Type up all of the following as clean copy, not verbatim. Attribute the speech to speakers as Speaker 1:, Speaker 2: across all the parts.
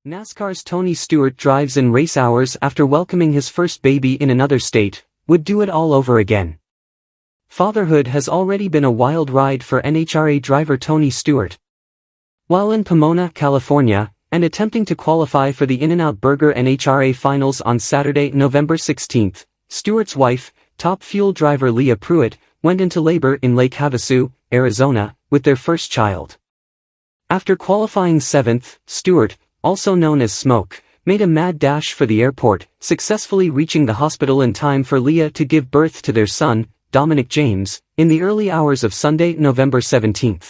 Speaker 1: NASCAR's Tony Stewart drives in race hours after welcoming his first baby in another state, would do it all over again. Fatherhood has already been a wild ride for NHRA driver Tony Stewart. While in Pomona, California, and attempting to qualify for the In-N-Out Burger NHRA Finals on Saturday, November 16, Stewart's wife, top fuel driver Leah Pruitt, went into labor in Lake Havasu, Arizona, with their first child. After qualifying 7th, Stewart, also known as Smoke, made a mad dash for the airport, successfully reaching the hospital in time for Leah to give birth to their son, Dominic James, in the early hours of Sunday, November 17.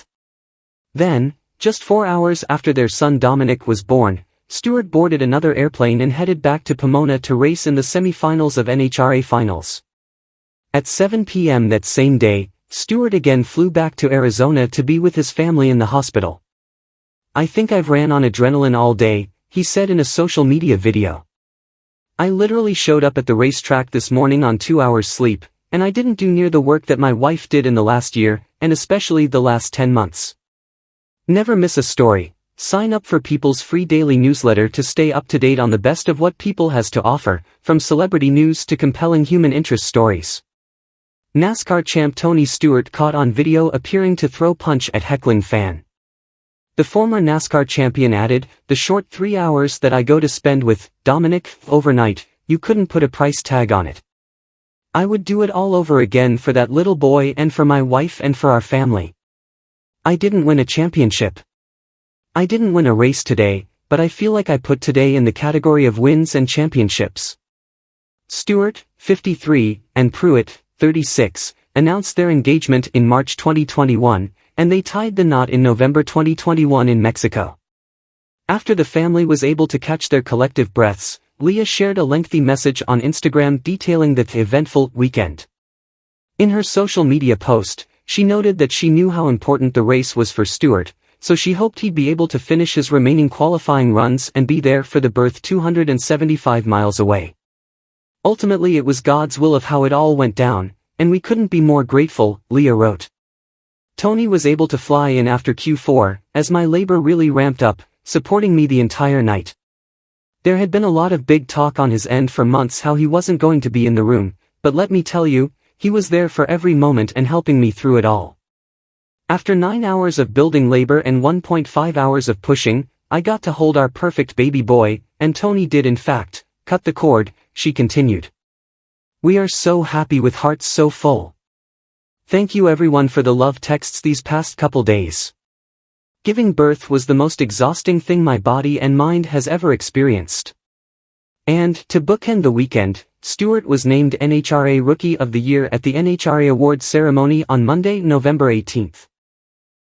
Speaker 1: Then, just 4 hours after their son Dominic was born, Stewart boarded another airplane and headed back to Pomona to race in the semi-finals of NHRA Finals. At 7 p.m. that same day, Stewart again flew back to Arizona to be with his family in the hospital. "I think I've ran on adrenaline all day," he said in a social media video. "I literally showed up at the racetrack this morning on 2 hours sleep, and I didn't do near the work that my wife did in the last year, and especially the last 10 months. Never miss a story. Sign up for People's free daily newsletter to stay up to date on the best of what People has to offer, from celebrity news to compelling human interest stories." NASCAR champ Tony Stewart caught on video appearing to throw punch at heckling fan. The former NASCAR champion added, "The short 3 hours that I go to spend with Dominic overnight, you couldn't put a price tag on it. I would do it all over again for that little boy and for my wife and for our family. I didn't win a championship. I didn't win a race today, but I feel like I put today in the category of wins and championships." Stewart, 53, and Pruitt, 36, announced their engagement in March 2021, and they tied the knot in November 2021 in Mexico. After the family was able to catch their collective breaths, Leah shared a lengthy message on Instagram detailing the eventful weekend. In her social media post, she noted that she knew how important the race was for Stewart, so she hoped he'd be able to finish his remaining qualifying runs and be there for the birth 275 miles away. "Ultimately it was God's will of how it all went down, and we couldn't be more grateful," Leah wrote. "Tony was able to fly in after Q4, as my labor really ramped up, supporting me the entire night. There had been a lot of big talk on his end for months how he wasn't going to be in the room, but let me tell you, he was there for every moment and helping me through it all. After 9 hours of building labor and 1.5 hours of pushing, I got to hold our perfect baby boy, and Tony did in fact cut the cord," she continued. "We are so happy with hearts so full. Thank you everyone for the love texts these past couple days. Giving birth was the most exhausting thing my body and mind has ever experienced." And, to bookend the weekend, Stewart was named NHRA Rookie of the Year at the NHRA Awards ceremony on Monday, November 18.